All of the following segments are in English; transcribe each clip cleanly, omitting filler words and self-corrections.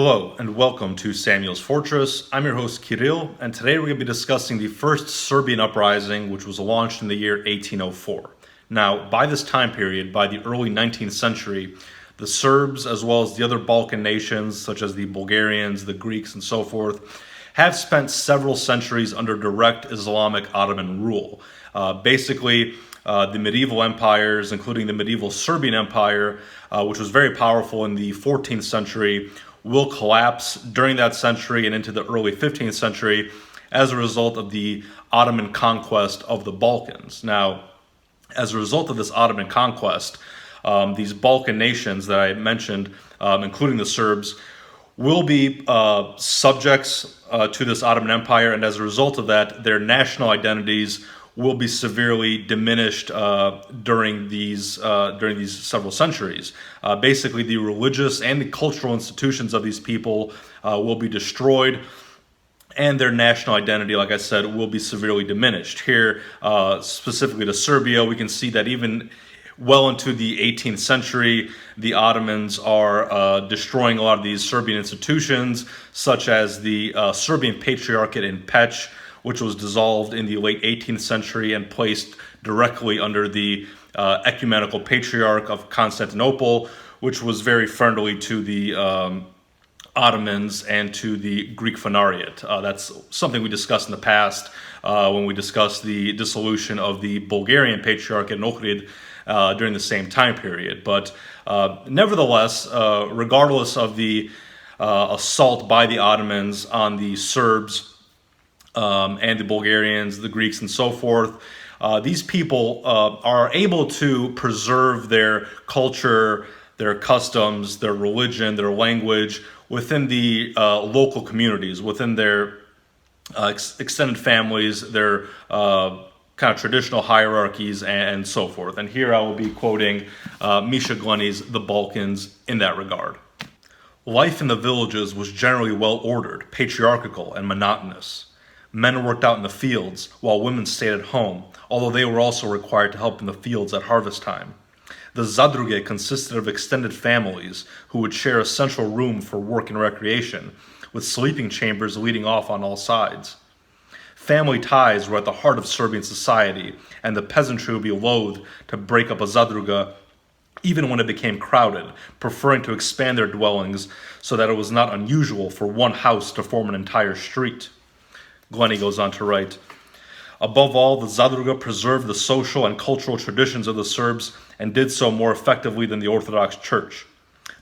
Hello and welcome to Samuel's Fortress. I'm your host Kirill, and today we're going to be discussing the first Serbian uprising, which was launched in the year 1804. Now, by this time period, by the early 19th century, the Serbs, as well as the other Balkan nations, such as the Bulgarians, the Greeks, and so forth, have spent several centuries under direct Islamic Ottoman rule. The medieval empires, including the medieval Serbian Empire, which was very powerful in the 14th century, will collapse during that century and into the early 15th century as a result of the Ottoman conquest of the Balkans. Now, as a result of this Ottoman conquest, these Balkan nations that I mentioned, including the Serbs, will be subjects to this Ottoman Empire, and as a result of that, their national identities will be severely diminished during these several centuries. Basically, the religious and the cultural institutions of these people will be destroyed, and their national identity, like I said, will be severely diminished. Here, specifically to Serbia, we can see that even well into the 18th century, the Ottomans are destroying a lot of these Serbian institutions, such as the Serbian Patriarchate in Peć, which was dissolved in the late 18th century and placed directly under the Ecumenical Patriarch of Constantinople, which was very friendly to the Ottomans and to the Greek Phanariate. That's something we discussed in the past when we discussed the dissolution of the Bulgarian Patriarchate in Ohrid during the same time period. But nevertheless, regardless of the assault by the Ottomans on the Serbs, and the Bulgarians, the Greeks, and so forth, these people are able to preserve their culture, their customs, their religion, their language within the local communities, within their extended families, their kind of traditional hierarchies, and so forth. And here I will be quoting Misha Glenny's The Balkans in that regard. Life in the villages was generally well ordered, patriarchal, and monotonous. Men worked out in the fields, while women stayed at home, although they were also required to help in the fields at harvest time. The zadruge consisted of extended families who would share a central room for work and recreation, with sleeping chambers leading off on all sides. Family ties were at the heart of Serbian society, and the peasantry would be loath to break up a zadruga even when it became crowded, preferring to expand their dwellings so that it was not unusual for one house to form an entire street. Glenny goes on to write, above all, the Zadruga preserved the social and cultural traditions of the Serbs and did so more effectively than the Orthodox Church.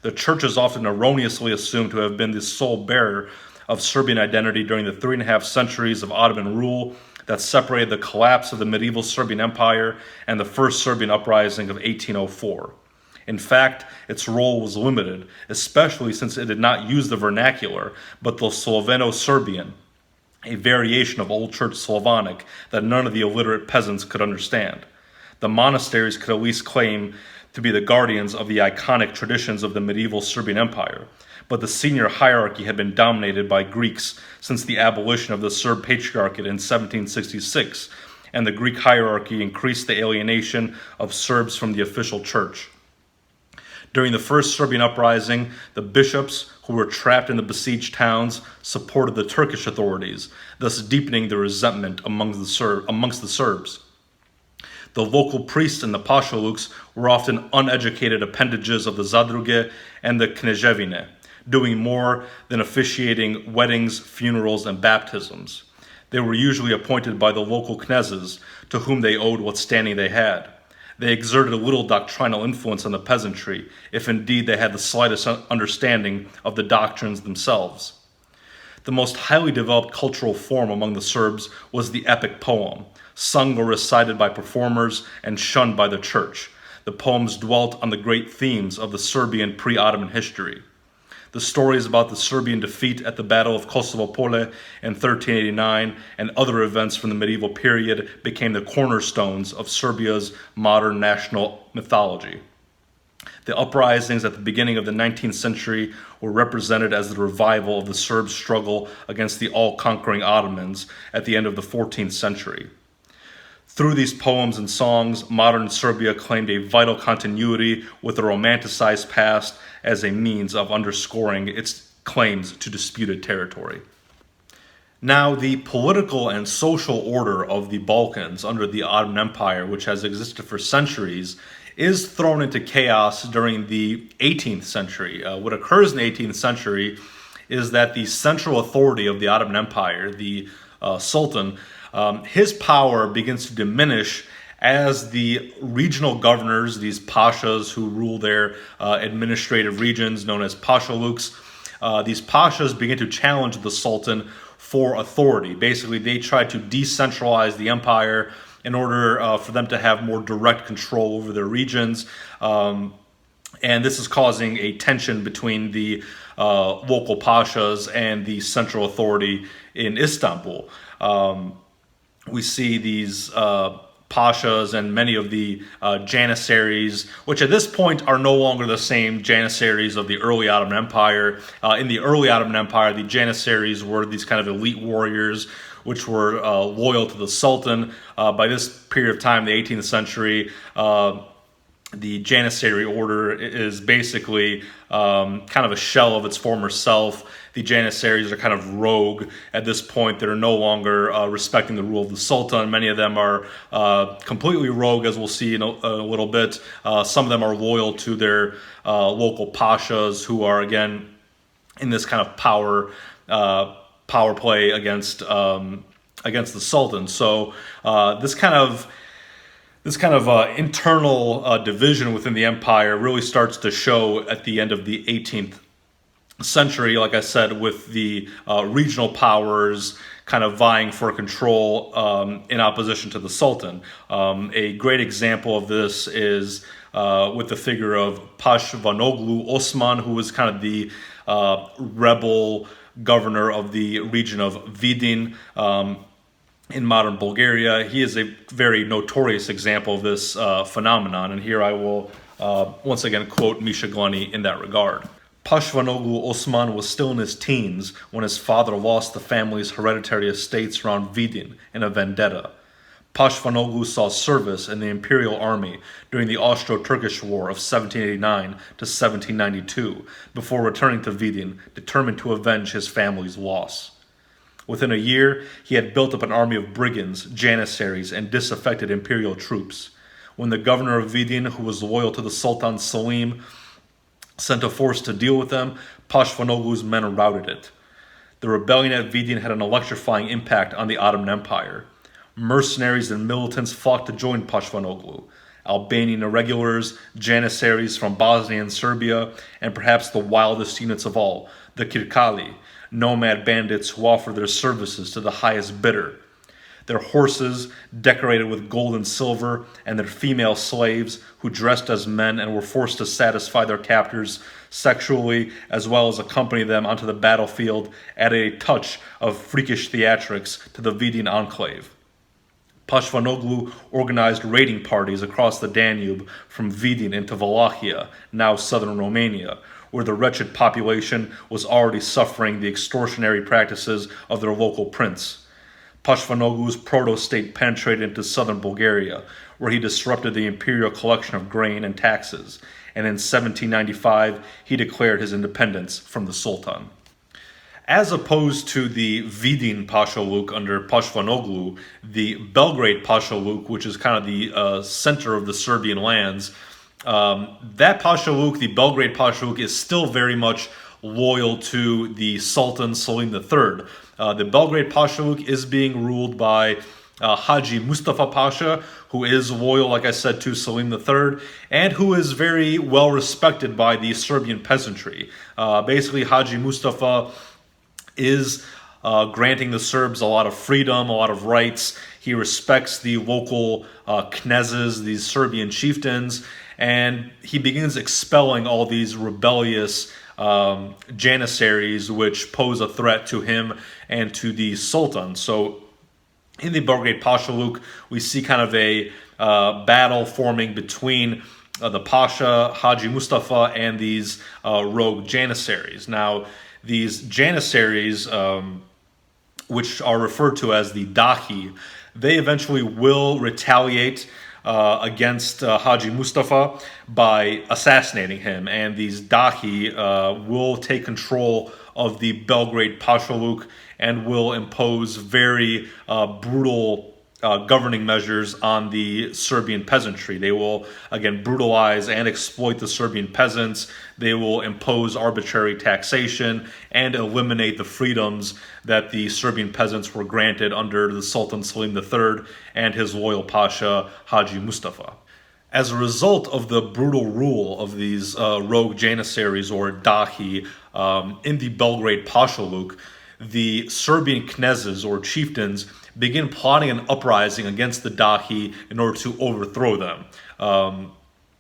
The Church is often erroneously assumed to have been the sole bearer of Serbian identity during the 3.5 centuries of Ottoman rule that separated the collapse of the medieval Serbian Empire and the first Serbian uprising of 1804. In fact, its role was limited, especially since it did not use the vernacular, but the Sloveno-Serbian, a variation of Old Church Slavonic that none of the illiterate peasants could understand. The monasteries could at least claim to be the guardians of the iconic traditions of the medieval Serbian Empire, but the senior hierarchy had been dominated by Greeks since the abolition of the Serb Patriarchate in 1766, and the Greek hierarchy increased the alienation of Serbs from the official church. During the first Serbian uprising, the bishops, who were trapped in the besieged towns, supported the Turkish authorities, thus deepening the resentment amongst the Serbs. The local priests and the pashaluks were often uneducated appendages of the Zadruge and the Knezhevine, doing more than officiating weddings, funerals, and baptisms. They were usually appointed by the local knezes, to whom they owed what standing they had. They exerted a little doctrinal influence on the peasantry, if indeed they had the slightest understanding of the doctrines themselves. The most highly developed cultural form among the Serbs was the epic poem, sung or recited by performers and shunned by the church. The poems dwelt on the great themes of the Serbian pre-Ottoman history. The stories about the Serbian defeat at the Battle of Kosovo Pole in 1389 and other events from the medieval period became the cornerstones of Serbia's modern national mythology. The uprisings at the beginning of the 19th century were represented as the revival of the Serb struggle against the all-conquering Ottomans at the end of the 14th century. Through these poems and songs, modern Serbia claimed a vital continuity with the romanticized past as a means of underscoring its claims to disputed territory. Now, the political and social order of the Balkans under the Ottoman Empire, which has existed for centuries, is thrown into chaos during the 18th century. What occurs in the 18th century is that the central authority of the Ottoman Empire, the Sultan, his power begins to diminish as the regional governors, these pashas who rule their administrative regions known as pashaluks, these pashas begin to challenge the Sultan for authority. Basically, they try to decentralize the empire in order for them to have more direct control over their regions. And this is causing a tension between the local pashas and the central authority in Istanbul. We see these pashas and many of the janissaries, which at this point are no longer the same janissaries of the early Ottoman Empire. In the early Ottoman Empire, the janissaries were these kind of elite warriors which were loyal to the Sultan. By this period of time, the 18th century, the Janissary order is basically kind of a shell of its former self. The Janissaries are kind of rogue at this point. They're no longer respecting the rule of the Sultan. Many of them are completely rogue, as we'll see in a little bit. Some of them are loyal to their local pashas, who are, again, in this kind of power play against the Sultan. So this kind of internal division within the empire really starts to show at the end of the 18th century, like I said, with the regional powers kind of vying for control in opposition to the Sultan. A great example of this is with the figure of Pashvanoglu Osman, who was kind of the rebel governor of the region of Vidin in modern Bulgaria. He is a very notorious example of this phenomenon, and here I will once again quote Misha Glani in that regard. Pashvanoglu Osman was still in his teens when his father lost the family's hereditary estates around Vidin in a vendetta. Pashvanoglu saw service in the imperial army during the Austro-Turkish War of 1789 to 1792 before returning to Vidin, determined to avenge his family's loss. Within a year, he had built up an army of brigands, janissaries, and disaffected imperial troops. When the governor of Vidin, who was loyal to the Sultan Selim, sent a force to deal with them, Pashvanoglu's men routed it. The rebellion at Vidin had an electrifying impact on the Ottoman Empire. Mercenaries and militants flocked to join Pashvanoglu. Albanian irregulars, janissaries from Bosnia and Serbia, and perhaps the wildest units of all, the Kirkali, nomad bandits who offered their services to the highest bidder. Their horses, decorated with gold and silver, and their female slaves, who dressed as men and were forced to satisfy their captors sexually, as well as accompany them onto the battlefield, added a touch of freakish theatrics to the Vidin enclave. Pashvanoglu organized raiding parties across the Danube from Vidin into Wallachia, now southern Romania, where the wretched population was already suffering the extortionary practices of their local prince. Pashvanoglu's proto-state penetrated into southern Bulgaria, where he disrupted the imperial collection of grain and taxes, and in 1795 he declared his independence from the Sultan. As opposed to the Vidin Pashaluk under Pashvanoglu, the Belgrade Pashaluk, which is kind of the center of the Serbian lands, that Pashaluk, the Belgrade Pashaluk, is still very much loyal to the Sultan Selim III. The Belgrade Pashaluk is being ruled by Haji Mustafa Pasha, who is loyal, like I said, to Selim III, and who is very well respected by the Serbian peasantry. Basically, Haji Mustafa is granting the Serbs a lot of freedom, a lot of rights. He respects the local knezes, these Serbian chieftains, and he begins expelling all these rebellious janissaries which pose a threat to him and to the Sultan. So in the Belgrade Pashaluk, we see kind of a battle forming between the Pasha, Haji Mustafa, and these rogue janissaries. Now, these janissaries, which are referred to as the Dahi, they eventually will retaliate against Haji Mustafa by assassinating him, and these Dahi will take control of the Belgrade Pashaluk and will impose very brutal governing measures on the Serbian peasantry. They will, again, brutalize and exploit the Serbian peasants. They will impose arbitrary taxation and eliminate the freedoms that the Serbian peasants were granted under the Sultan Selim III and his loyal Pasha, Haji Mustafa. As a result of the brutal rule of these rogue janissaries or Dahi in the Belgrade Pashaluk, the Serbian kneses or chieftains begin plotting an uprising against the Dahi in order to overthrow them.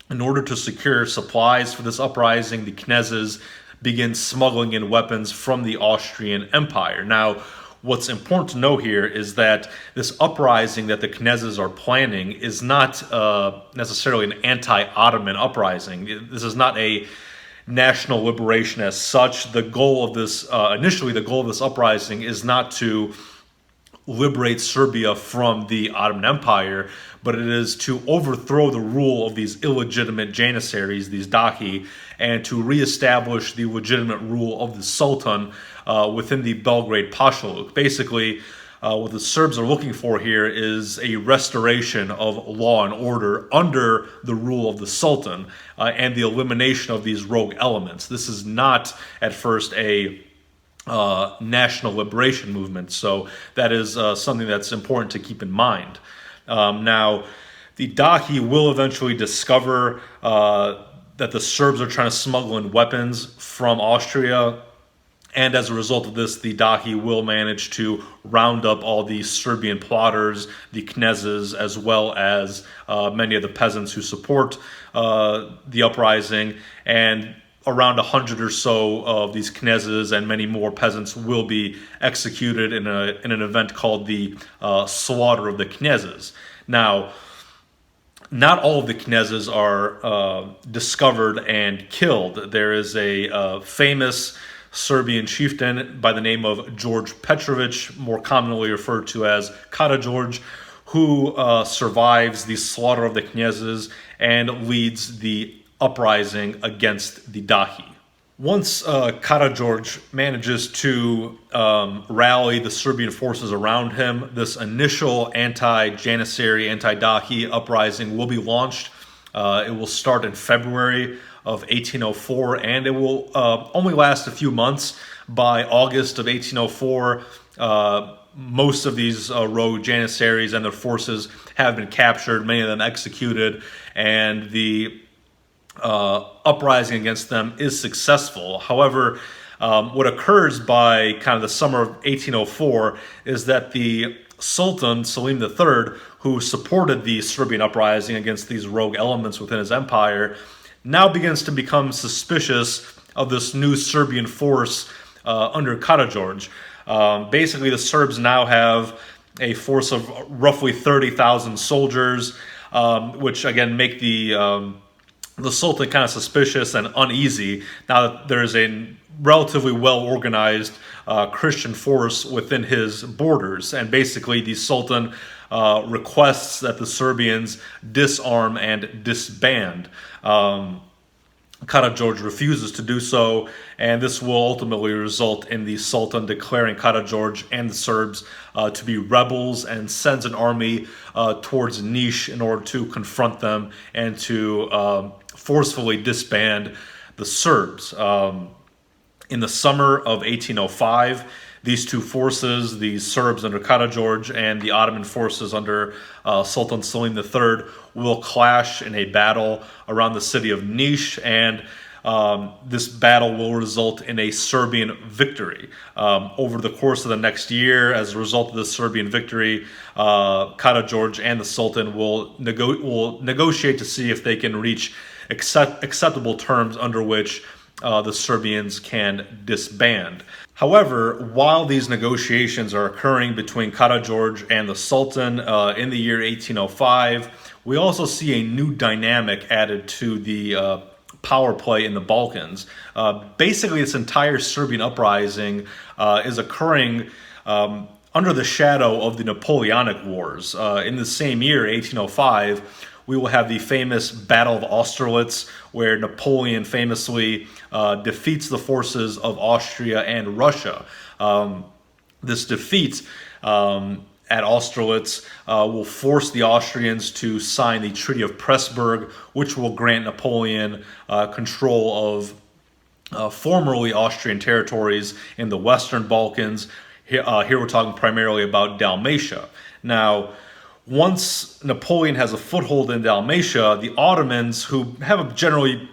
In order to secure supplies for this uprising, the kneses begin smuggling in weapons from the Austrian Empire. Now, what's important to know here is that this uprising that the kneses are planning is not necessarily an anti-Ottoman uprising. This is not a national liberation as such. The goal of this, initially, the goal of this uprising is not to liberate Serbia from the Ottoman Empire, but it is to overthrow the rule of these illegitimate janissaries, these Dahi, and to reestablish the legitimate rule of the Sultan within the Belgrade Pashaluk. Basically, what the Serbs are looking for here is a restoration of law and order under the rule of the Sultan and the elimination of these rogue elements. This is not, at first, a national liberation movement, so that is something that's important to keep in mind. Now, the Dahi will eventually discover that the Serbs are trying to smuggle in weapons from Austria, and as a result of this, the Dahi will manage to round up all the Serbian plotters, the kneses, as well as many of the peasants who support the uprising, and around 100 or so of these kneses and many more peasants will be executed in an event called the Slaughter of the Kneses. Now, not all of the kneses are discovered and killed. There is a famous Serbian chieftain by the name of George Petrovic, more commonly referred to as Karađorđe, who survives the slaughter of the kneses and leads the uprising against the Dahi. Once Karađorđe manages to rally the Serbian forces around him, this initial anti-Janissary, anti-Dahi uprising will be launched. It will start in February of 1804, and it will only last a few months. By August of 1804, most of these rogue Janissaries and their forces have been captured, many of them executed, and the uprising against them is successful. However, what occurs by kind of the summer of 1804 is that the Sultan Selim III, who supported the Serbian uprising against these rogue elements within his empire, now begins to become suspicious of this new Serbian force under Karađorđe. Basically, the Serbs now have a force of roughly 30,000 soldiers, which again make the Sultan kind of suspicious and uneasy now that there is a relatively well-organized Christian force within his borders. And basically, the Sultan requests that the Serbians disarm and disband. Karađorđe refuses to do so, and this will ultimately result in the Sultan declaring Karađorđe and the Serbs to be rebels, and sends an army towards Niš in order to confront them and to forcefully disband the Serbs. In the summer of 1805, these two forces, the Serbs under Karađorđe and the Ottoman forces under Sultan Selim III, will clash in a battle around the city of Niš, and this battle will result in a Serbian victory. Over the course of the next year, as a result of the Serbian victory, Karađorđe and the Sultan will negotiate to see if they can reach acceptable terms under which the Serbians can disband. However, while these negotiations are occurring between Karađorđe and the Sultan in the year 1805, we also see a new dynamic added to the power play in the Balkans. Basically, this entire Serbian uprising is occurring under the shadow of the Napoleonic Wars. In the same year, 1805, we will have the famous Battle of Austerlitz, where Napoleon famously defeats the forces of Austria and Russia. This defeat at Austerlitz will force the Austrians to sign the Treaty of Pressburg, which will grant Napoleon control of formerly Austrian territories in the Western Balkans. Here we're talking primarily about Dalmatia. Now, once Napoleon has a foothold in Dalmatia, the Ottomans, who have a generally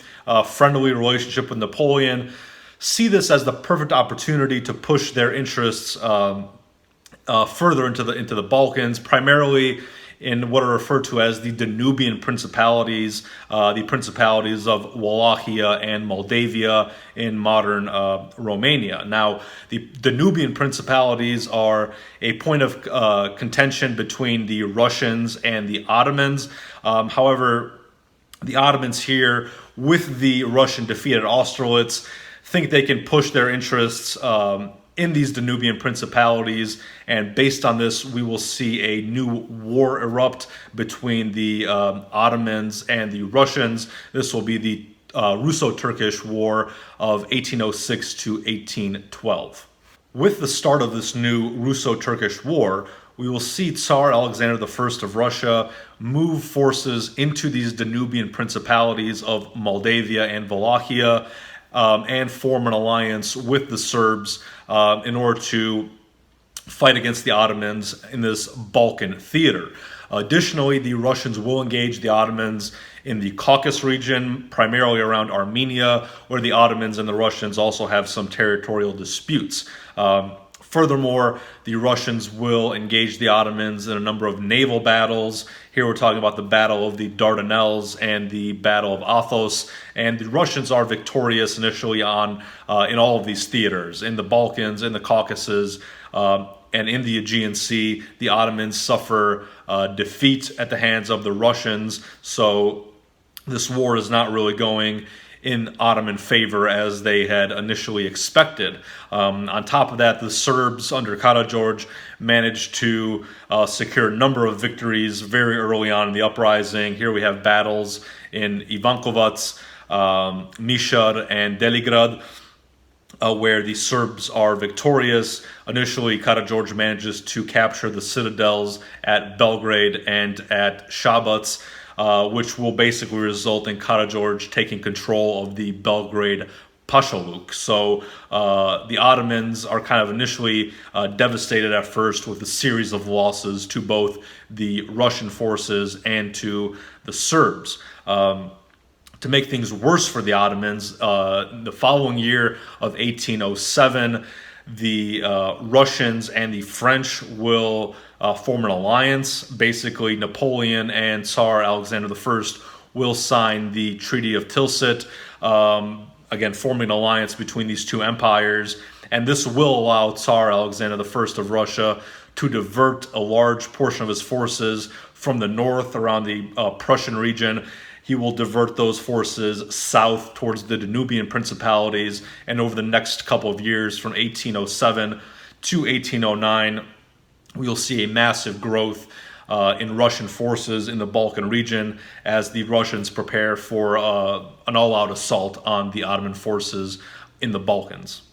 friendly relationship with Napoleon, see this as the perfect opportunity to push their interests further into the Balkans, primarily in what are referred to as the Danubian principalities, the principalities of Wallachia and Moldavia in modern Romania. Now, the Danubian principalities are a point of contention between the Russians and the Ottomans. However, the Ottomans here, with the Russian defeat at Austerlitz, think they can push their interests in these Danubian principalities, and based on this, we will see a new war erupt between the Ottomans and the Russians. This will be the Russo-Turkish War of 1806 to 1812. With the start of this new Russo-Turkish War, we will see Tsar Alexander I of Russia move forces into these Danubian principalities of Moldavia and Wallachia, and form an alliance with the Serbs in order to fight against the Ottomans in this Balkan theater. Additionally, the Russians will engage the Ottomans in the Caucasus region, primarily around Armenia, where the Ottomans and the Russians also have some territorial disputes. Furthermore, the Russians will engage the Ottomans in a number of naval battles. Here we're talking about the Battle of the Dardanelles and the Battle of Athos. And the Russians are victorious initially in all of these theaters. In the Balkans, in the Caucasus, and in the Aegean Sea, the Ottomans suffer defeat at the hands of the Russians. So this war is not really going in Ottoman favor as they had initially expected. On top of that, the Serbs under Karađorđe managed to secure a number of victories very early on in the uprising. Here we have battles in Ivankovac, Nišar, and Deligrad, where the Serbs are victorious. Initially, Karađorđe manages to capture the citadels at Belgrade and at Šabac, which will basically result in Karađorđe taking control of the Belgrade Pashaluk. So the Ottomans are kind of initially devastated at first with a series of losses to both the Russian forces and to the Serbs. To make things worse for the Ottomans, the following year of 1807, the Russians and the French will form an alliance. Basically, Napoleon and Tsar Alexander I will sign the Treaty of Tilsit, again forming an alliance between these two empires, and this will allow Tsar Alexander I of Russia to divert a large portion of his forces from the north around the Prussian region. He will divert those forces south towards the Danubian principalities, and over the next couple of years, from 1807 to 1809, we'll see a massive growth in Russian forces in the Balkan region as the Russians prepare for an all-out assault on the Ottoman forces in the Balkans.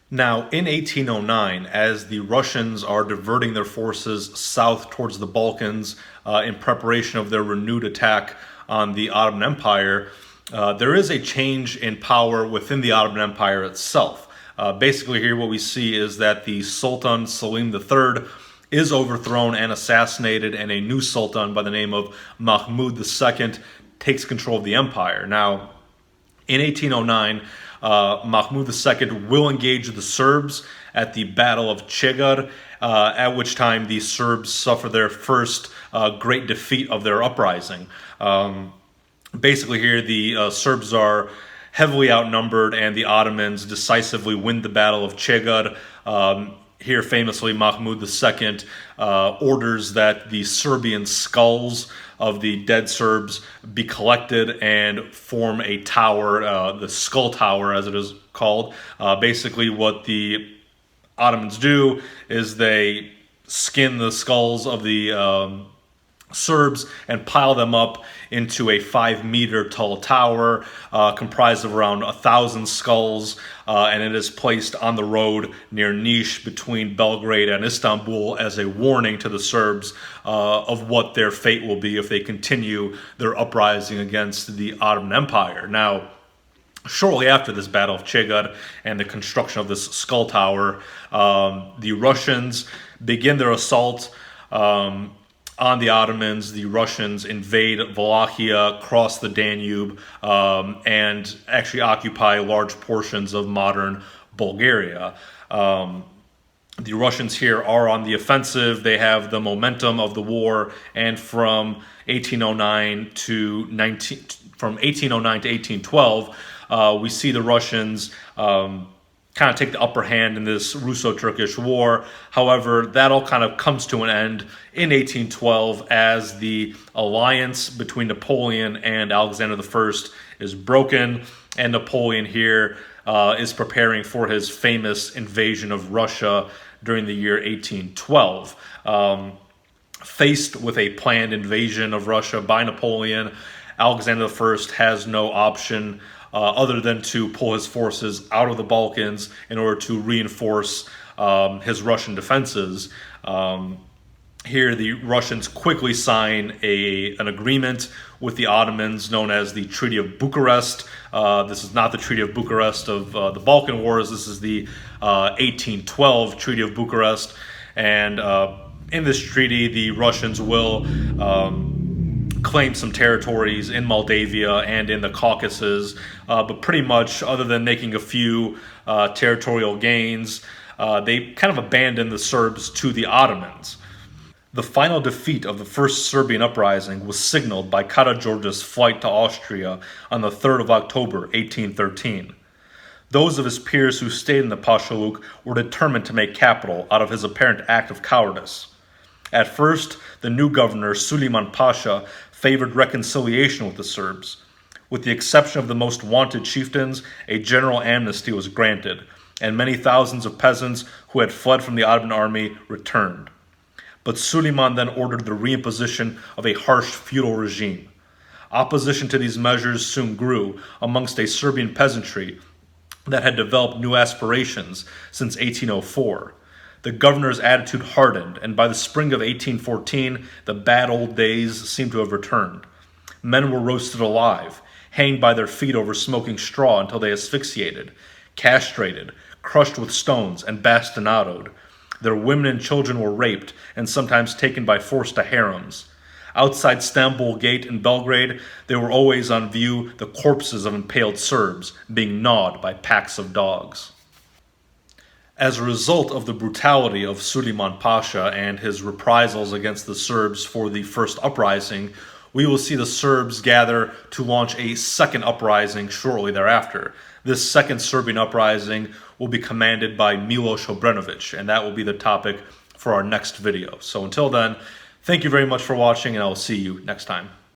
Now, in 1809, as the Russians are diverting their forces south towards the Balkans in preparation of their renewed attack on the Ottoman Empire, there is a change in power within the Ottoman Empire itself. Basically here what we see is that the Sultan Selim III is overthrown and assassinated, and a new sultan by the name of Mahmud II takes control of the empire. Now, in 1809, Mahmud II will engage the Serbs at the Battle of Chegar, at which time the Serbs suffer their first great defeat of their uprising. Basically here, the Serbs are heavily outnumbered, and the Ottomans decisively win the Battle of Chegar. Here, famously, Mahmud II orders that the Serbian skulls of the dead Serbs be collected and form a tower, the Skull Tower as it is called. Basically what the Ottomans do is they skin the skulls of the Serbs and pile them up into a 5-meter tall tower comprised of around 1,000 skulls, and it is placed on the road near Niš between Belgrade and Istanbul as a warning to the Serbs of what their fate will be if they continue their uprising against the Ottoman Empire. Now, shortly after this Battle of Chegad and the construction of this skull tower, the Russians begin their assault on the Ottomans. The Russians invade Wallachia, cross the Danube, and actually occupy large portions of modern Bulgaria. The Russians here are on the offensive. They have the momentum of the war, and from 1809 to 1812, we see the Russians kind of take the upper hand in this Russo-Turkish war. However, that all kind of comes to an end in 1812 as the alliance between Napoleon and Alexander I is broken, and Napoleon here is preparing for his famous invasion of Russia during the year 1812. Faced with a planned invasion of Russia by Napoleon, Alexander I has no option other than to pull his forces out of the Balkans in order to reinforce his Russian defenses. Here, the Russians quickly sign an agreement with the Ottomans known as the Treaty of Bucharest. This is not the Treaty of Bucharest of the Balkan Wars. This is the 1812 Treaty of Bucharest. And in this treaty, the Russians will claim some territories in Moldavia and in the Caucasus, but pretty much, other than making a few territorial gains, they kind of abandoned the Serbs to the Ottomans. The final defeat of the First Serbian Uprising was signaled by Karađorđe's flight to Austria on the 3rd of October, 1813. Those of his peers who stayed in the Pashaluk were determined to make capital out of his apparent act of cowardice. At first, the new governor, Suleiman Pasha, favored reconciliation with the Serbs. With the exception of the most wanted chieftains, a general amnesty was granted, and many thousands of peasants who had fled from the Ottoman army returned. But Suleiman then ordered the reimposition of a harsh feudal regime. Opposition to these measures soon grew amongst a Serbian peasantry that had developed new aspirations since 1804. The governor's attitude hardened, and by the spring of 1814, the bad old days seemed to have returned. Men were roasted alive, hanged by their feet over smoking straw until they asphyxiated, castrated, crushed with stones, and bastinadoed. Their women and children were raped and sometimes taken by force to harems. Outside Stamboul Gate in Belgrade, there were always on view the corpses of impaled Serbs being gnawed by packs of dogs. As a result of the brutality of Suleiman Pasha and his reprisals against the Serbs for the first uprising, we will see the Serbs gather to launch a second uprising shortly thereafter. This second Serbian uprising will be commanded by Miloš Obrenović, and that will be the topic for our next video. So until then, thank you very much for watching, and I will see you next time.